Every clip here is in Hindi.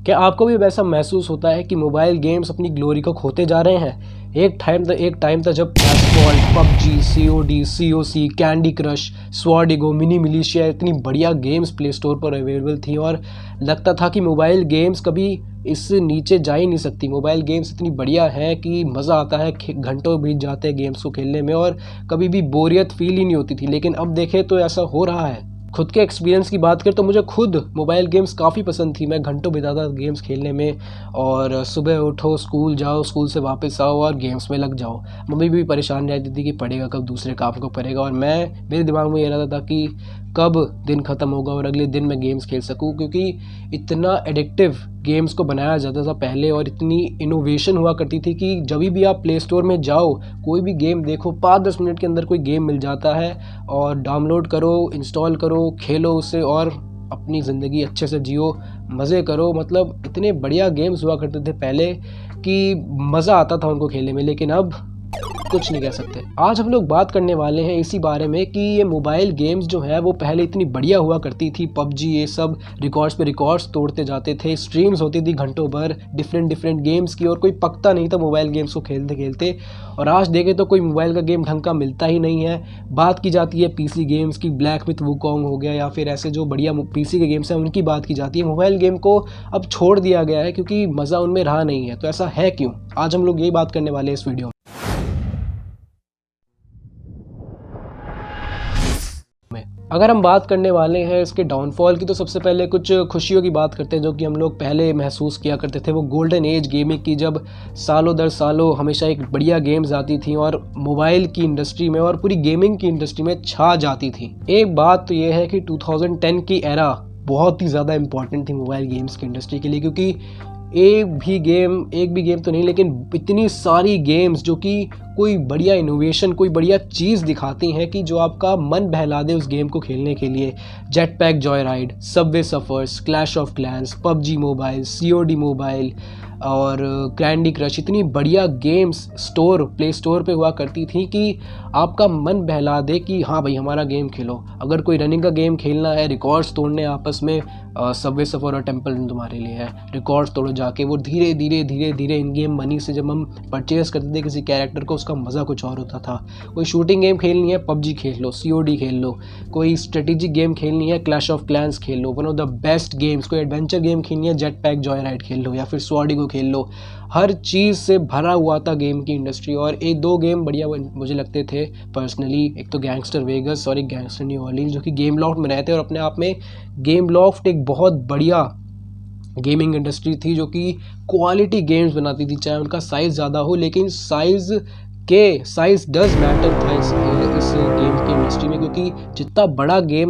क्या आपको भी वैसा महसूस होता है कि मोबाइल गेम्स अपनी ग्लोरी को खोते जा रहे हैं? एक टाइम था जब asphalt, PUBG, COD, COC, candy crush, sword ego, mini militia इतनी बढ़िया गेम्स प्ले स्टोर पर अवेलेबल थी और लगता था कि मोबाइल गेम्स कभी इस नीचे जा ही नहीं सकती। मोबाइल गेम्स इतनी बढ़िया हैं कि मज़ा आता है, घंटों बीत जाते हैं गेम्स को खेलने में और कभी भी बोरियत फील ही नहीं होती थी। लेकिन अब देखें तो ऐसा हो रहा है। खुद के एक्सपीरियंस की बात करें तो मुझे खुद मोबाइल गेम्स काफ़ी पसंद थी। मैं घंटों बिताता था गेम्स खेलने में और सुबह उठो, स्कूल जाओ, स्कूल से वापस आओ और गेम्स में लग जाओ। मम्मी भी परेशान रहती थी कि पढ़ेगा कब, दूसरे काम को करेगा, और मेरे दिमाग में ये रहता था कि कब दिन ख़त्म होगा और अगले दिन मैं गेम्स खेल सकूं, क्योंकि इतना एडिक्टिव गेम्स को बनाया जाता था पहले और इतनी इनोवेशन हुआ करती थी कि जब भी आप प्ले स्टोर में जाओ, कोई भी गेम देखो, 5-10 मिनट के अंदर कोई गेम मिल जाता है और डाउनलोड करो, इंस्टॉल करो, खेलो उसे और अपनी ज़िंदगी अच्छे से जियो, मज़े करो। मतलब इतने बढ़िया गेम्स हुआ करते थे पहले कि मज़ा आता था उनको खेलने में, लेकिन अब कुछ नहीं कह सकते। आज हम लोग बात करने वाले हैं इसी बारे में कि ये मोबाइल गेम्स जो है वो पहले इतनी बढ़िया हुआ करती थी। पबजी, ये सब रिकॉर्ड्स पे रिकॉर्ड्स तोड़ते जाते थे, स्ट्रीम्स होती थी घंटों भर डिफरेंट गेम्स की और कोई पकता नहीं था मोबाइल गेम्स को खेलते खेलते। और आज देखें तो कोई मोबाइल का गेम ढंग का मिलता ही नहीं है। बात की जाती है पीसी गेम्स की, ब्लैक मिथ वुकॉन्ग हो गया या फिर ऐसे जो बढ़िया पीसी के गेम्स हैं उनकी बात की जाती है। मोबाइल गेम को अब छोड़ दिया गया है क्योंकि मज़ा उनमें रहा नहीं है। तो ऐसा है क्यों? आज हम लोग यही बात करने वाले हैं इस वीडियो में। अगर हम बात करने वाले हैं इसके डाउनफॉल की, तो सबसे पहले कुछ खुशियों की बात करते हैं जो कि हम लोग पहले महसूस किया करते थे। वो गोल्डन एज गेमिंग की, जब सालों दर सालों हमेशा एक बढ़िया गेम्स आती थी और मोबाइल की इंडस्ट्री में और पूरी गेमिंग की इंडस्ट्री में छा जाती थी। एक बात तो ये है कि 2010 की एरा बहुत ही ज़्यादा इंपॉर्टेंट थी मोबाइल गेम्स की इंडस्ट्री के लिए, क्योंकि एक भी गेम तो नहीं लेकिन इतनी सारी गेम्स जो कि कोई बढ़िया इनोवेशन, कोई बढ़िया चीज़ दिखाती हैं कि जो आपका मन बहला दे उस गेम को खेलने के लिए। Jet pack Joy ride, Subway suffers, clash of clans, PUBG mobile, COD mobile और कैंडी क्रश, इतनी बढ़िया गेम्स प्ले स्टोर पे हुआ करती थी कि आपका मन बहला दे कि हाँ भाई हमारा गेम खेलो। अगर कोई रनिंग का गेम खेलना है, रिकॉर्ड्स तोड़ने आपस में, सबवे सफ़र और टेम्पल रन तुम्हारे लिए है, रिकॉर्ड्स तोड़ो जाके। वो धीरे धीरे इन गेम मनी से जब हम परचेज करते थे किसी कैरेक्टर को, उसका मज़ा कुछ और होता था। कोई शूटिंग गेम खेलनी है, पबजी खेल लो, सीओडी खेल लो। कोई स्ट्रेटेजिक गेम खेलनी है, क्लैश ऑफ क्लैंस खेल लो, one of the best games. कोई एडवेंचर गेम खेलनी है, जेट पैक जॉय राइड खेल लो या फिर स्वॉर्ड ईगो खेल लो। हर चीज़ से भरा हुआ था गेम की इंडस्ट्री। और एक दो गेम बढ़िया मुझे लगते थे पर्सनली, एक तो गैंगस्टर वेगस और एक गैंगस्टर न्यू ऑर्लिन्स, जो कि गेम लॉफ्ट में रहते हैं। और अपने आप में गेम लॉफ्ट एक बहुत बढ़िया गेमिंग इंडस्ट्री थी जो कि क्वालिटी गेम्स बनाती थी, चाहे उनका साइज़ ज़्यादा हो, लेकिन साइज़ डज मैटर था इस गेम की इंडस्ट्री में, क्योंकि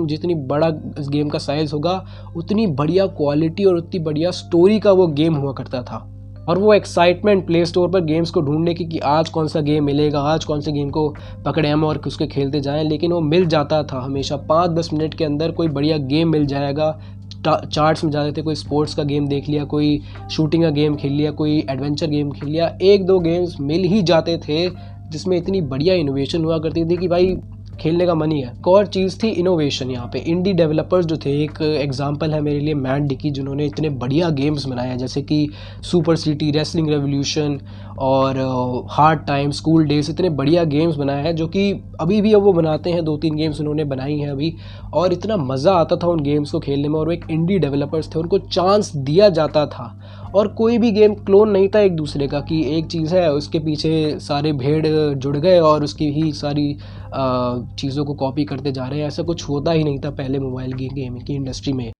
जितनी बड़ा इस गेम का साइज़ होगा उतनी बढ़िया क्वालिटी और उतनी बढ़िया स्टोरी का वो गेम हुआ करता था। और वो एक्साइटमेंट प्ले स्टोर पर गेम्स को ढूंढने की कि आज कौन सा गेम मिलेगा, आज कौन से गेम को पकड़े हम और उसके खेलते जाएं, लेकिन वो मिल जाता था हमेशा। 5-10 मिनट के अंदर कोई बढ़िया गेम मिल जाएगा। चार्ट्स में जाते थे, कोई स्पोर्ट्स का गेम देख लिया, कोई शूटिंग का गेम खेल लिया, कोई एडवेंचर गेम खेल लिया, एक दो गेम्स मिल ही जाते थे जिसमें इतनी बढ़िया इनोवेशन हुआ करती थी कि भाई खेलने का मन ही है। एक और चीज़ थी इनोवेशन। यहाँ पे इंडी डेवलपर्स जो थे, एक एग्जांपल है मेरे लिए मैट डिकी, जिन्होंने इतने बढ़िया गेम्स बनाए हैं जैसे कि सुपर सिटी, रेसलिंग रेवोल्यूशन और हार्ड टाइम, स्कूल डेज। इतने बढ़िया गेम्स बनाए हैं जो कि अभी भी अब वो बनाते हैं। 2-3 गेम्स उन्होंने बनाई हैं अभी, और इतना मज़ा आता था उन गेम्स को खेलने में। और वो एक इंडी डेवलपर्स थे, उनको चांस दिया जाता था और कोई भी गेम क्लोन नहीं था एक दूसरे का, कि एक चीज़ है उसके पीछे सारे भेड़ जुड़ गए और उसकी ही सारी चीज़ों को कॉपी करते जा रहे हैं। ऐसा कुछ होता ही नहीं था पहले मोबाइल गेमिंग की इंडस्ट्री में।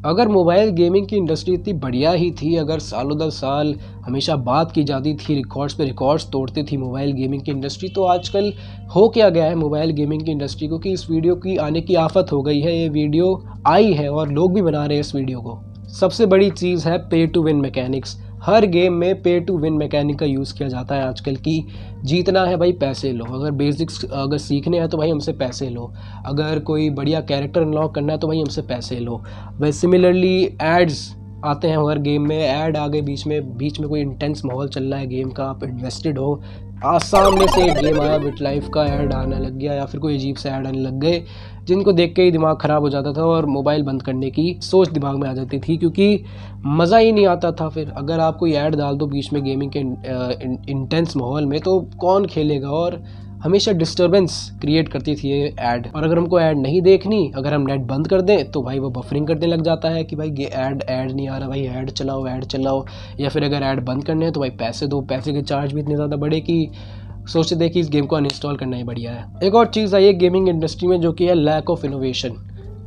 अगर मोबाइल गेमिंग की इंडस्ट्री इतनी बढ़िया ही थी, अगर सालों दर साल हमेशा बात की जाती थी, रिकॉर्ड्स पे रिकॉर्ड्स तोड़ती थी मोबाइल गेमिंग की इंडस्ट्री, तो आजकल हो क्या गया है मोबाइल गेमिंग की इंडस्ट्री को कि इस वीडियो की आने की आफत हो गई है। ये वीडियो आई है और लोग भी बना रहे हैं इस वीडियो को। सबसे बड़ी चीज़ है पे टू विन मैकेनिक्स। हर गेम में पे टू विन मैकेनिक का यूज़ किया जाता है आजकल। की जीतना है भाई पैसे लो, अगर बेसिक्स अगर सीखने हैं तो भाई हमसे पैसे लो, अगर कोई बढ़िया कैरेक्टर अनलॉक करना है तो भाई हमसे पैसे लो। वैसे सिमिलरली एड्स आते हैं हर गेम में, ऐड आ गए बीच में कोई इंटेंस माहौल चल रहा है गेम का, आप इन्वेस्टेड हो सामने से एक गेम आया, बिट लाइफ का ऐड आने लग गया या फिर कोई अजीब से ऐड आने लग गए जिनको देख के ही दिमाग ख़राब हो जाता था और मोबाइल बंद करने की सोच दिमाग में आ जाती थी, क्योंकि मज़ा ही नहीं आता था। फिर अगर आप कोई ऐड डाल दो बीच में गेमिंग के इंटेंस माहौल में तो कौन खेलेगा, और हमेशा डिस्टरबेंस क्रिएट करती थी ये ऐड। और अगर हमको ऐड नहीं देखनी, अगर हम नेट बंद कर दें तो भाई वो बफरिंग करने लग जाता है कि भाई ये ऐड नहीं आ रहा, भाई ऐड चलाओ। या फिर अगर ऐड बंद करने हैं तो भाई पैसे दो, पैसे के चार्ज भी इतने ज़्यादा बढ़े कि सोचते थे कि इस गेम को अनइंस्टॉल करना ही बढ़िया है। एक और चीज़ आई है गेमिंग इंडस्ट्री में जो कि है लैक ऑफ इनोवेशन।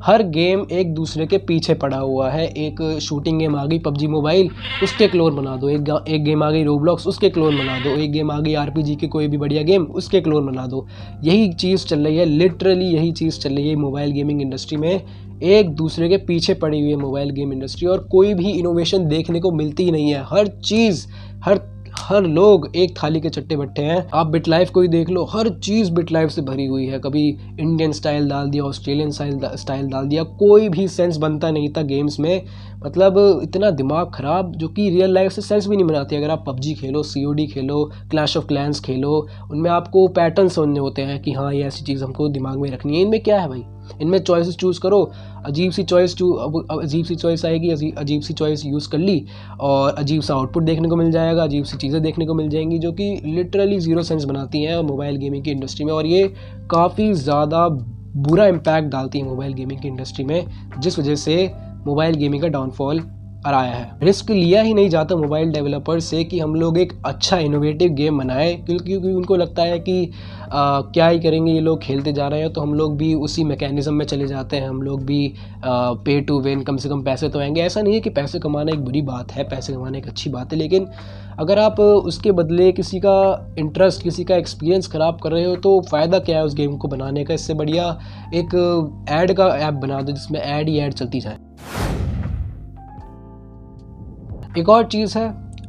हर गेम एक दूसरे के पीछे पड़ा हुआ है। एक शूटिंग गेम आ गई पबजी मोबाइल, उसके क्लोन बना दो। एक गेम आ गई रोब्लॉक्स, उसके क्लोन बना दो। एक गेम आ गई आरपीजी की कोई भी बढ़िया गेम, उसके क्लोन बना दो। यही चीज़ चल रही है, लिटरली यही चीज़ चल रही है मोबाइल गेमिंग इंडस्ट्री में। एक दूसरे के पीछे पड़ी हुई है मोबाइल गेम इंडस्ट्री और कोई भी इनोवेशन देखने को मिलती ही नहीं है। हर चीज़, हर लोग एक थाली के चट्टे बट्टे हैं। आप बिट लाइफ को ही देख लो, हर चीज़ बिट लाइफ से भरी हुई है। कभी इंडियन स्टाइल डाल दिया, ऑस्ट्रेलियन स्टाइल डाल दिया, कोई भी सेंस बनता नहीं था गेम्स में। मतलब इतना दिमाग ख़राब जो कि रियल लाइफ से सेंस भी नहीं बनाती। अगर आप PUBG Khelo, COD Khelo, clash of clans खेलो, उनमें आपको पैटर्न समझने होते हैं कि हाँ ये ऐसी चीज़ हमको दिमाग में रखनी है। इनमें क्या है भाई, इनमें चॉइसेस चूज़ करो, अजीब सी चॉइस आएगी, अजीब सी चॉइस यूज़ कर ली और अजीब सा आउटपुट देखने को मिल जाएगा, अजीब सी चीज़ें देखने को मिल जाएंगी जो कि लिटरली ज़ीरो सेंस बनाती हैं मोबाइल गेमिंग की इंडस्ट्री में। और ये काफ़ी ज़्यादा बुरा इम्पैक्ट डालती है मोबाइल गेमिंग की इंडस्ट्री में, जिस वजह से मोबाइल गेमिंग का डाउनफॉल आया है। रिस्क लिया ही नहीं जाता मोबाइल डेवलपर से कि हम लोग एक अच्छा इनोवेटिव गेम बनाएं, क्योंकि उनको लगता है कि क्या ही करेंगे ये लोग, खेलते जा रहे हैं तो हम लोग भी उसी मैकेनिज़्म में चले जाते हैं, हम लोग भी पे टू विन, कम से कम पैसे तो आएंगे। ऐसा नहीं है कि पैसे कमाना एक बुरी बात है, पैसे कमाना एक अच्छी बात है, लेकिन अगर आप उसके बदले किसी का इंटरेस्ट, किसी का एक्सपीरियंस ख़राब कर रहे हो तो फ़ायदा क्या है उस गेम को बनाने का। इससे बढ़िया एक ऐड का ऐप बना दो जिसमें ऐड ही ऐड चलती जाए। एक और चीज़ है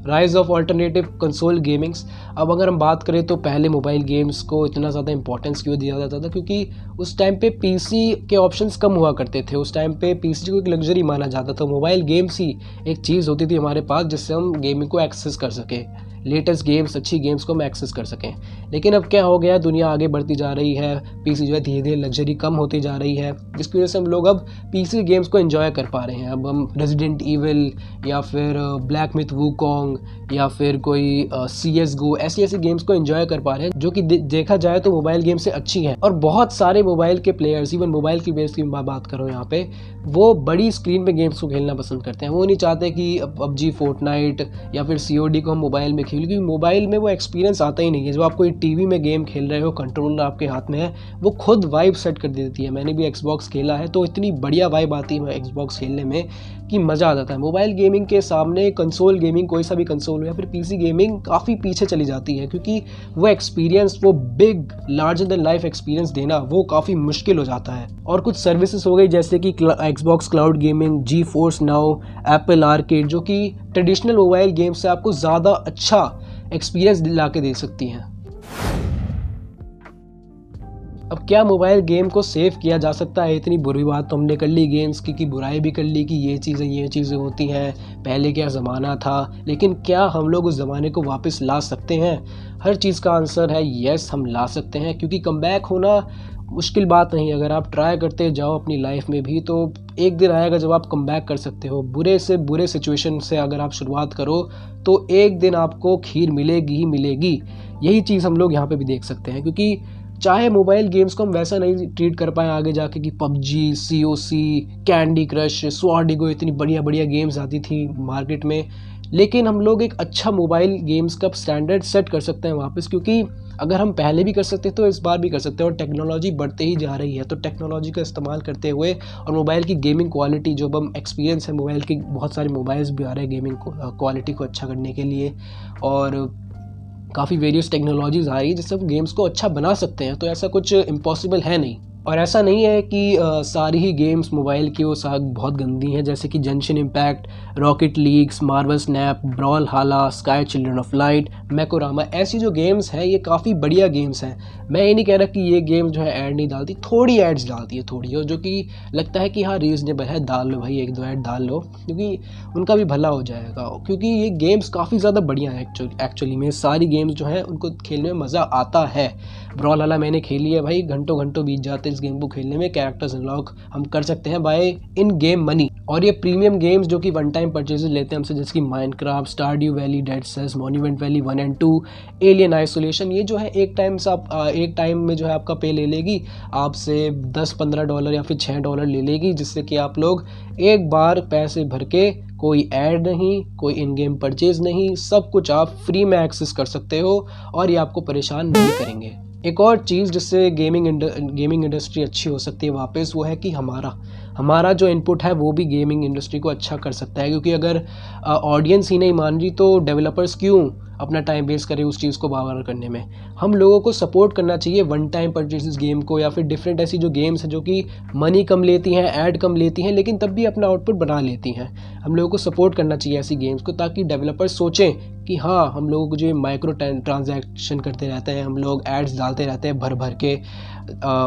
rise of alternative console gamings. अब अगर हम बात करें तो पहले मोबाइल गेम्स को इतना ज़्यादा इंपॉर्टेंस क्यों दिया जाता था, क्योंकि उस टाइम पे पीसी के ऑप्शंस कम हुआ करते थे। उस टाइम पे पीसी को एक लग्जरी माना जाता था। मोबाइल गेम्स ही एक चीज़ होती थी हमारे पास जिससे हम गेमिंग को एक्सेस कर सकें, लेटेस्ट गेम्स, अच्छी गेम्स को हम एक्सेस कर सकें। लेकिन अब क्या हो गया, दुनिया आगे बढ़ती जा रही है, पीसी जो है धीरे धीरे लग्जरी कम होती जा रही है, जिसकी वजह से हम लोग अब पीसी गेम्स को एंजॉय कर पा रहे हैं। अब हम रेजिडेंट ईविल या फिर ब्लैक मिथ वूकॉन्ग या फिर कोई CSGO ऐसी गेम्स को एंजॉय कर पा रहे हैं जो कि देखा जाए तो मोबाइल गेम से अच्छी हैं। और बहुत सारे मोबाइल के प्लेयर्स, इवन मोबाइल की बेस की बात करो यहाँ पे, वो बड़ी स्क्रीन पे गेम्स को खेलना पसंद करते हैं। वो नहीं चाहते कि PUBG, फोर्टनाइट या फिर COD को हम मोबाइल में खेलें, क्योंकि मोबाइल में वो एक्सपीरियंस आता ही नहीं है। जब आप कोई टीवी में गेम खेल रहे हो, कंट्रोलर आपके हाथ में है, वो खुद वाइब सेट कर देती है। मैंने भी एक्सबॉक्स खेला है तो इतनी बढ़िया वाइब आती है एक्सबॉक्स खेलने में कि मज़ा आ जाता है। मोबाइल गेमिंग के सामने कंसोल गेमिंग, कोई सा भी कंसोल हो या फिर पीसी गेमिंग, काफ़ी पीछे चली जाती है, क्योंकि वो एक्सपीरियंस, वो big larger than life experience देना वो काफ़ी मुश्किल हो जाता है। और कुछ सर्विसेज हो गई जैसे कि Xbox cloud gaming, GeForce now, Apple arcade, जो कि ट्रेडिशनल मोबाइल गेम से आपको ज़्यादा अच्छा एक्सपीरियंस ला के दे सकती हैं। अब क्या मोबाइल गेम को सेव किया जा सकता है? इतनी बुरी बात तो हमने कर ली गेम्स की, बुराई भी कर ली कि ये चीज़ें होती हैं, पहले क्या ज़माना था। लेकिन क्या हम लोग उस ज़माने को वापस ला सकते हैं? हर चीज़ का आंसर है येस, हम ला सकते हैं, क्योंकि कमबैक होना मुश्किल बात नहीं। अगर आप ट्राई करते जाओ अपनी लाइफ में भी तो एक दिन आएगा जब आप कमबैक कर सकते हो। बुरे से बुरे सिचुएशन से अगर आप शुरुआत करो तो एक दिन आपको खीर मिलेगी ही मिलेगी। यही चीज़ हम लोग यहाँ पे भी देख सकते हैं, क्योंकि चाहे मोबाइल गेम्स को हम वैसा नहीं ट्रीट कर पाए आगे जाके कि PUBG, COC, कैंडी क्रश, स्वाडिगो, इतनी बढ़िया बढ़िया गेम्स आती थी मार्केट में, लेकिन हम लोग एक अच्छा मोबाइल गेम्स का स्टैंडर्ड सेट कर सकते हैं वापस। क्योंकि अगर हम पहले भी कर सकते तो इस बार भी कर सकते हैं। और टेक्नोलॉजी बढ़ते ही जा रही है, तो टेक्नोलॉजी का इस्तेमाल करते हुए और मोबाइल की गेमिंग क्वालिटी, जो हम एक्सपीरियंस है मोबाइल की, बहुत सारे मोबाइल्स भी आ रहे हैं गेमिंग क्वालिटी को अच्छा करने के लिए, और काफ़ी वेरियस टेक्नोलॉजीज़ आ रही है जिससे हम गेम्स को अच्छा बना सकते हैं। तो ऐसा कुछ इम्पॉसिबल है नहीं। और ऐसा नहीं है कि सारी ही गेम्स मोबाइल की वो बहुत गंदी हैं, जैसे कि junction impact, rocket leagues, Marvel snap, brawl हाला, स्काई चिल्ड्रन ऑफ लाइट, मैकोरामा, ऐसी जो गेम्स हैं ये काफ़ी बढ़िया गेम्स हैं। मैं ये नहीं कह रहा कि ये गेम जो है ऐड नहीं डालती, थोड़ी एड्स डालती है थोड़ी, और जो कि लगता है कि हाँ रीज़नेबल है, डाल लो भाई, 1-2 ऐड डाल लो, क्योंकि उनका भी भला हो जाएगा। क्योंकि ये गेम्स काफ़ी ज़्यादा बढ़िया हैं एक्चुअली में, सारी गेम्स जो हैं उनको खेलने में मज़ा आता है। ब्रॉल हाला मैंने खेली है भाई, घंटों घंटों बीत जाते हैं इस गेम को खेलने में। कैरेक्टर्स अनलॉक हम कर सकते हैं बाय इन गेम मनी। और ये प्रीमियम गेम्स जो कि वन टाइम परचेजेस लेते हैं हमसे, जैसे कि Minecraft, Stardew Valley, Dead Cells, Monument Valley 1 and 2, Alien Isolation, ये जो है एक टाइम में जो है आपका पे ले लेगी आपसे, $10-15 या फिर $6 ले लेगी, जिससे कि आप लोग एक बार पैसे भर के, कोई ऐड नहीं, कोई इन गेम परचेज नहीं, सब कुछ आप फ्री में एक्सेस कर सकते हो और ये आपको परेशान नहीं करेंगे। एक और चीज़ जिससे गेमिंग इंडस्ट्री अच्छी हो सकती है वापस, वो है कि हमारा जो इनपुट है वो भी गेमिंग इंडस्ट्री को अच्छा कर सकता है। क्योंकि अगर ऑडियंस ही नहीं मान रही तो डेवलपर्स क्यों अपना टाइम वेस्ट करें उस चीज़ को बार करने में। हम लोगों को सपोर्ट करना चाहिए वन टाइम परचेसेस गेम को, या फिर डिफरेंट ऐसी जो गेम्स हैं जो कि मनी कम लेती हैं, ऐड कम लेती हैं, लेकिन तब भी अपना आउटपुट बना लेती हैं। हम लोगों को सपोर्ट करना चाहिए ऐसी गेम्स को, ताकि डेवलपर्स सोचें कि हाँ, हम लोगों को जो माइक्रो ट्रांजैक्शन करते रहते हैं, हम लोग एड्स डालते रहते हैं भर भर के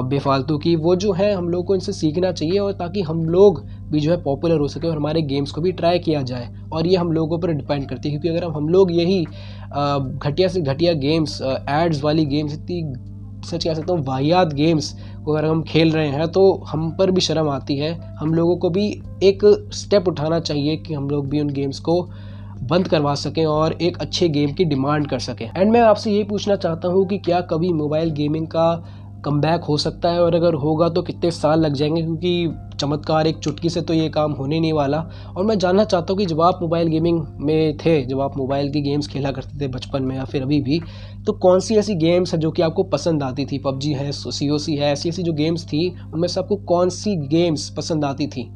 बेफालतू की, वो जो है हम लोग को इनसे सीखना चाहिए, और ताकि हम लोग भी जो है पॉपुलर हो सके और हमारे गेम्स को भी ट्राई किया जाए। और ये हम लोगों पर डिपेंड करती है, क्योंकि अगर हम लोग यही घटिया से घटिया गेम्स, एड्स वाली गेम्स, इतनी सच कह सकता हूँ वाहियात गेम्स को अगर हम खेल रहे हैं, तो हम पर भी शर्म आती है। हम लोगों को भी एक स्टेप उठाना चाहिए कि हम लोग भी उन गेम्स को बंद करवा सकें और एक अच्छे गेम की डिमांड कर सकें। एंड मैं आपसे यही पूछना चाहता हूँ कि क्या कभी मोबाइल गेमिंग का कमबैक हो सकता है, और अगर होगा तो कितने साल लग जाएंगे, क्योंकि चमत्कार एक चुटकी से तो ये काम होने नहीं वाला। और मैं जानना चाहता हूँ कि जब आप मोबाइल गेमिंग में थे, जब आप मोबाइल की गेम्स खेला करते थे बचपन में या फिर अभी भी, तो कौन सी ऐसी गेम्स है जो कि आपको पसंद आती थी? पबजी है, COC है, ऐसी ऐसी जो गेम्स थी, उनमें से आपको कौन सी गेम्स पसंद आती थी?